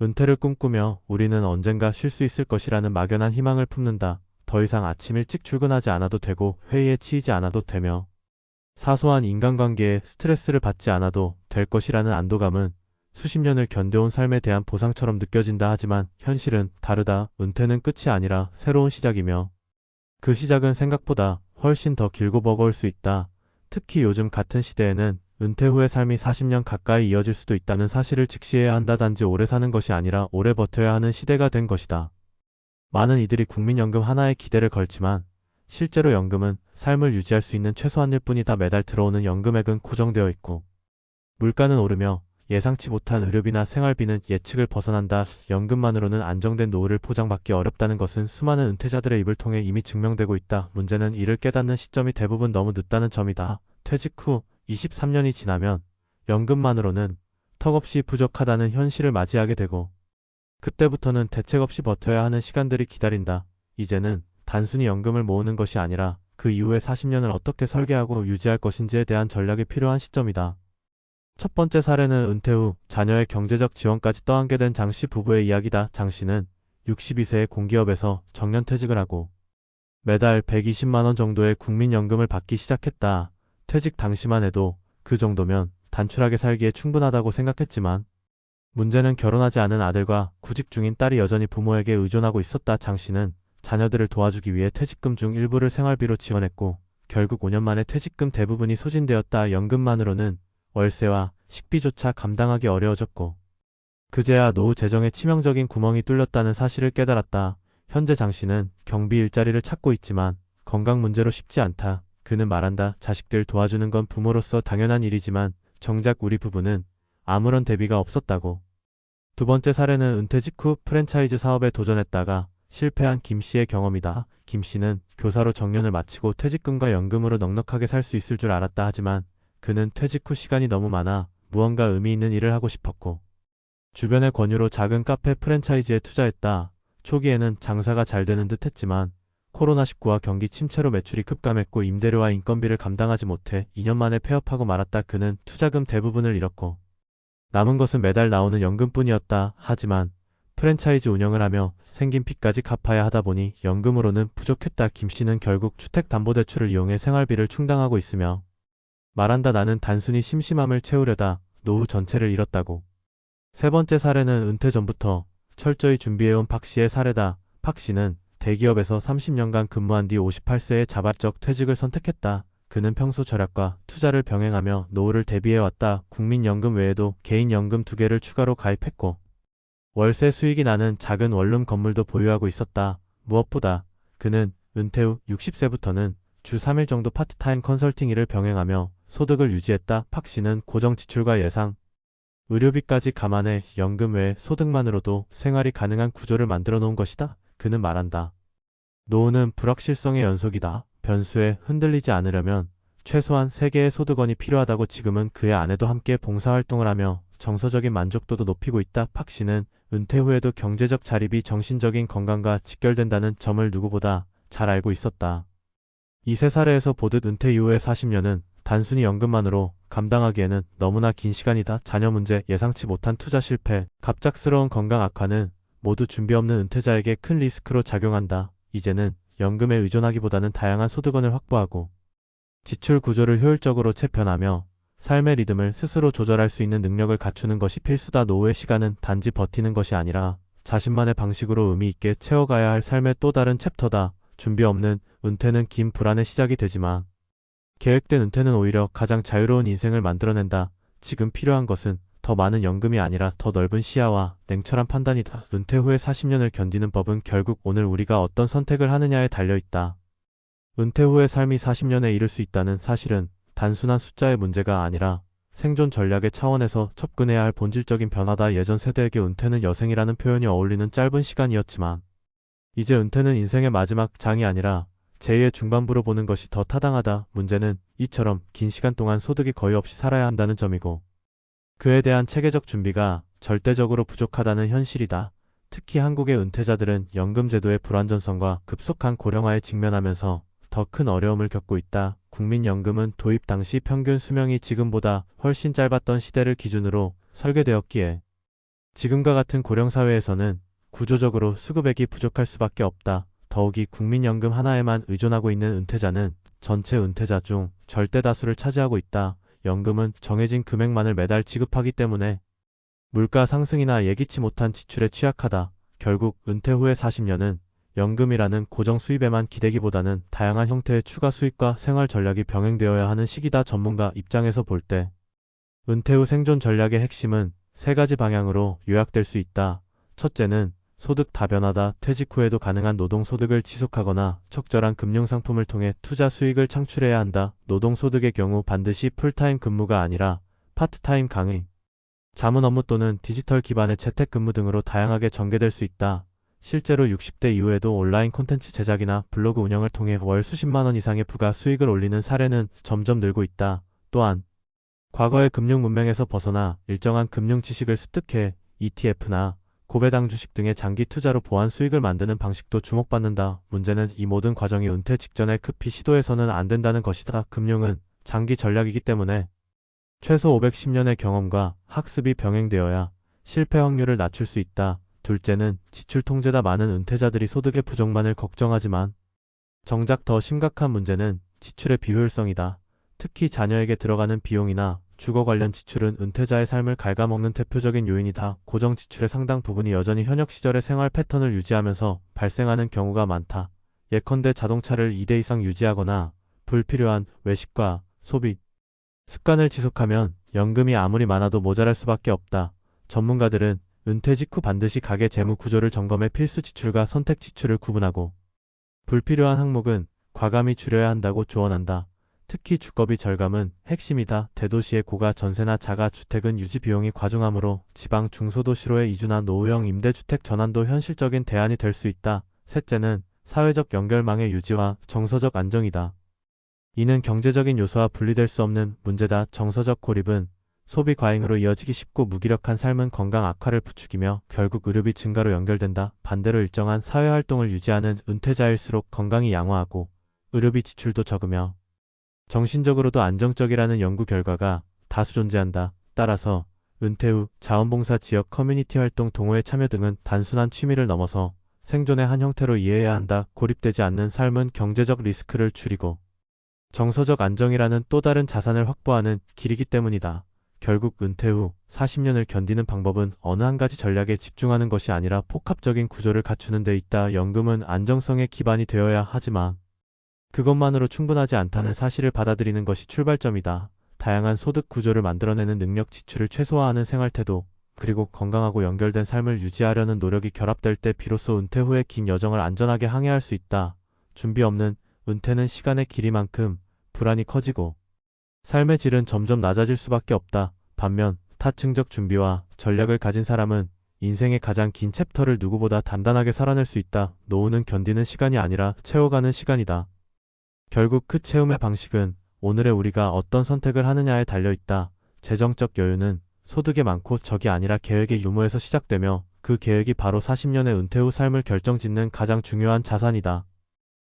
은퇴를 꿈꾸며 우리는 언젠가 쉴 수 있을 것이라는 막연한 희망을 품는다. 더 이상 아침 일찍 출근하지 않아도 되고 회의에 치이지 않아도 되며 사소한 인간관계에 스트레스를 받지 않아도 될 것이라는 안도감은 수십 년을 견뎌온 삶에 대한 보상처럼 느껴진다. 하지만 현실은 다르다. 은퇴는 끝이 아니라 새로운 시작이며 그 시작은 생각보다 훨씬 더 길고 버거울 수 있다. 특히 요즘 같은 시대에는 은퇴 후의 삶이 40년 가까이 이어질 수도 있다는 사실을 직시해야 한다. 단지 오래 사는 것이 아니라 오래 버텨야 하는 시대가 된 것이다. 많은 이들이 국민연금 하나에 기대를 걸지만 실제로 연금은 삶을 유지할 수 있는 최소한일 뿐이다. 매달 들어오는 연금액은 고정되어 있고 물가는 오르며 예상치 못한 의료비나 생활비는 예측을 벗어난다. 연금만으로는 안정된 노후를 보장받기 어렵다는 것은 수많은 은퇴자들의 입을 통해 이미 증명되고 있다. 문제는 이를 깨닫는 시점이 대부분 너무 늦다는 점이다. 퇴직 후 23년이 지나면 연금만으로는 턱없이 부족하다는 현실을 맞이하게 되고 그때부터는 대책 없이 버텨야 하는 시간들이 기다린다. 이제는 단순히 연금을 모으는 것이 아니라 그 이후의 40년을 어떻게 설계하고 유지할 것인지에 대한 전략이 필요한 시점이다. 첫 번째 사례는 은퇴 후 자녀의 경제적 지원까지 떠안게 된 장씨 부부의 이야기다. 장 씨는 62세에 공기업에서 정년퇴직을 하고 매달 120만 원 정도의 국민연금을 받기 시작했다. 퇴직 당시만 해도 그 정도면 단출하게 살기에 충분하다고 생각했지만 문제는 결혼하지 않은 아들과 구직 중인 딸이 여전히 부모에게 의존하고 있었다. 장 씨는 자녀들을 도와주기 위해 퇴직금 중 일부를 생활비로 지원했고 결국 5년 만에 퇴직금 대부분이 소진되었다. 연금만으로는 월세와 식비조차 감당하기 어려워졌고 그제야 노후 재정에 치명적인 구멍이 뚫렸다는 사실을 깨달았다. 현재 장 씨는 경비 일자리를 찾고 있지만 건강 문제로 쉽지 않다. 그는 말한다. 자식들 도와주는 건 부모로서 당연한 일이지만 정작 우리 부부는 아무런 대비가 없었다고. 두 번째 사례는 은퇴 직후 프랜차이즈 사업에 도전했다가 실패한 김 씨의 경험이다. 김 씨는 교사로 정년을 마치고 퇴직금과 연금으로 넉넉하게 살 수 있을 줄 알았다. 하지만 그는 퇴직 후 시간이 너무 많아 무언가 의미 있는 일을 하고 싶었고 주변의 권유로 작은 카페 프랜차이즈에 투자했다. 초기에는 장사가 잘 되는 듯 했지만 코로나19와 경기 침체로 매출이 급감했고 임대료와 인건비를 감당하지 못해 2년 만에 폐업하고 말았다. 그는 투자금 대부분을 잃었고 남은 것은 매달 나오는 연금뿐이었다. 하지만 프랜차이즈 운영을 하며 생긴 빚까지 갚아야 하다 보니 연금으로는 부족했다. 김 씨는 결국 주택담보대출을 이용해 생활비를 충당하고 있으며 말한다. 나는 단순히 심심함을 채우려다 노후 전체를 잃었다고. 세 번째 사례는 은퇴 전부터 철저히 준비해온 박 씨의 사례다. 박 씨는 대기업에서 30년간 근무한 뒤 58세에 자발적 퇴직을 선택했다. 그는 평소 절약과 투자를 병행하며 노후를 대비해왔다. 국민연금 외에도 개인연금 2개를 추가로 가입했고 월세 수익이 나는 작은 원룸 건물도 보유하고 있었다. 무엇보다 그는 은퇴 후 60세부터는 주 3일 정도 파트타임 컨설팅 일을 병행하며 소득을 유지했다. 박 씨는 고정 지출과 예상, 의료비까지 감안해 연금 외 소득만으로도 생활이 가능한 구조를 만들어 놓은 것이다. 그는 말한다. 노후는 불확실성의 연속이다. 변수에 흔들리지 않으려면 최소한 3개의 소득원이 필요하다고. 지금은 그의 아내도 함께 봉사활동을 하며 정서적인 만족도도 높이고 있다. 박 씨는 은퇴 후에도 경제적 자립이 정신적인 건강과 직결된다는 점을 누구보다 잘 알고 있었다. 이 세 사례에서 보듯 은퇴 이후의 40년은 단순히 연금만으로 감당하기에는 너무나 긴 시간이다. 자녀 문제, 예상치 못한 투자 실패, 갑작스러운 건강 악화는 모두 준비 없는 은퇴자에게 큰 리스크로 작용한다. 이제는 연금에 의존하기보다는 다양한 소득원을 확보하고 지출 구조를 효율적으로 재편하며 삶의 리듬을 스스로 조절할 수 있는 능력을 갖추는 것이 필수다. 노후의 시간은 단지 버티는 것이 아니라 자신만의 방식으로 의미 있게 채워가야 할 삶의 또 다른 챕터다. 준비 없는 은퇴는 긴 불안의 시작이 되지만 계획된 은퇴는 오히려 가장 자유로운 인생을 만들어낸다. 지금 필요한 것은 더 많은 연금이 아니라 더 넓은 시야와 냉철한 판단이다. 은퇴 후의 40년을 견디는 법은 결국 오늘 우리가 어떤 선택을 하느냐에 달려있다. 은퇴 후의 삶이 40년에 이를 수 있다는 사실은 단순한 숫자의 문제가 아니라 생존 전략의 차원에서 접근해야 할 본질적인 변화다. 예전 세대에게 은퇴는 여생이라는 표현이 어울리는 짧은 시간이었지만 이제 은퇴는 인생의 마지막 장이 아니라 제2의 중반부로 보는 것이 더 타당하다. 문제는 이처럼 긴 시간 동안 소득이 거의 없이 살아야 한다는 점이고 그에 대한 체계적 준비가 절대적으로 부족하다는 현실이다. 특히 한국의 은퇴자들은 연금 제도의 불완전성과 급속한 고령화에 직면하면서 더 큰 어려움을 겪고 있다. 국민연금은 도입 당시 평균 수명이 지금보다 훨씬 짧았던 시대를 기준으로 설계되었기에 지금과 같은 고령사회에서는 구조적으로 수급액이 부족할 수밖에 없다. 더욱이 국민연금 하나에만 의존하고 있는 은퇴자는 전체 은퇴자 중 절대 다수를 차지하고 있다. 연금은 정해진 금액만을 매달 지급하기 때문에 물가 상승이나 예기치 못한 지출에 취약하다. 결국 은퇴 후의 40년은 연금이라는 고정 수입에만 기대기보다는 다양한 형태의 추가 수입과 생활 전략이 병행되어야 하는 시기다. 전문가 입장에서 볼 때 은퇴 후 생존 전략의 핵심은 세 가지 방향으로 요약될 수 있다. 첫째는 소득 다변화다. 퇴직 후에도 가능한 노동소득을 지속하거나 적절한 금융상품을 통해 투자 수익을 창출해야 한다. 노동소득의 경우 반드시 풀타임 근무가 아니라 파트타임 강의, 자문 업무 또는 디지털 기반의 재택근무 등으로 다양하게 전개될 수 있다. 실제로 60대 이후에도 온라인 콘텐츠 제작이나 블로그 운영을 통해 월 수십만 원 이상의 부가 수익을 올리는 사례는 점점 늘고 있다. 또한 과거의 금융 문맹에서 벗어나 일정한 금융 지식을 습득해 ETF나 고배당 주식 등의 장기 투자로 보완 수익을 만드는 방식도 주목받는다. 문제는 이 모든 과정이 은퇴 직전에 급히 시도해서는 안 된다는 것이다. 금융은 장기 전략이기 때문에 최소 510년의 경험과 학습이 병행되어야 실패 확률을 낮출 수 있다. 둘째는 지출 통제다. 많은 은퇴자들이 소득의 부족만을 걱정하지만 정작 더 심각한 문제는 지출의 비효율성이다. 특히 자녀에게 들어가는 비용이나 주거 관련 지출은 은퇴자의 삶을 갉아먹는 대표적인 요인이다. 고정 지출의 상당 부분이 여전히 현역 시절의 생활 패턴을 유지하면서 발생하는 경우가 많다. 예컨대 자동차를 2대 이상 유지하거나 불필요한 외식과 소비 습관을 지속하면 연금이 아무리 많아도 모자랄 수밖에 없다. 전문가들은 은퇴 직후 반드시 가계 재무 구조를 점검해 필수 지출과 선택 지출을 구분하고 불필요한 항목은 과감히 줄여야 한다고 조언한다. 특히 주거비 절감은 핵심이다. 대도시의 고가 전세나 자가 주택은 유지 비용이 과중하므로 지방 중소도시로의 이주나 노후형 임대주택 전환도 현실적인 대안이 될 수 있다. 셋째는 사회적 연결망의 유지와 정서적 안정이다. 이는 경제적인 요소와 분리될 수 없는 문제다. 정서적 고립은 소비 과잉으로 이어지기 쉽고 무기력한 삶은 건강 악화를 부추기며 결국 의료비 증가로 연결된다. 반대로 일정한 사회활동을 유지하는 은퇴자일수록 건강이 양호하고 의료비 지출도 적으며 정신적으로도 안정적이라는 연구 결과가 다수 존재한다. 따라서 은퇴 후 자원봉사, 지역 커뮤니티 활동, 동호회 참여 등은 단순한 취미를 넘어서 생존의 한 형태로 이해해야 한다. 고립되지 않는 삶은 경제적 리스크를 줄이고 정서적 안정이라는 또 다른 자산을 확보하는 길이기 때문이다. 결국 은퇴 후 40년을 견디는 방법은 어느 한 가지 전략에 집중하는 것이 아니라 복합적인 구조를 갖추는 데 있다. 연금은 안정성의 기반이 되어야 하지만 그것만으로 충분하지 않다는 사실을 받아들이는 것이 출발점이다. 다양한 소득 구조를 만들어내는 능력, 지출을 최소화하는 생활태도, 그리고 건강하고 연결된 삶을 유지하려는 노력이 결합될 때 비로소 은퇴 후의 긴 여정을 안전하게 항해할 수 있다. 준비 없는 은퇴는 시간의 길이만큼 불안이 커지고 삶의 질은 점점 낮아질 수밖에 없다. 반면 타층적 준비와 전략을 가진 사람은 인생의 가장 긴 챕터를 누구보다 단단하게 살아낼 수 있다. 노후는 견디는 시간이 아니라 채워가는 시간이다. 결국 그 채움의 방식은 오늘의 우리가 어떤 선택을 하느냐에 달려있다. 재정적 여유는 소득의 많고 적이 아니라 계획의 유무에서 시작되며 그 계획이 바로 40년의 은퇴 후 삶을 결정짓는 가장 중요한 자산이다.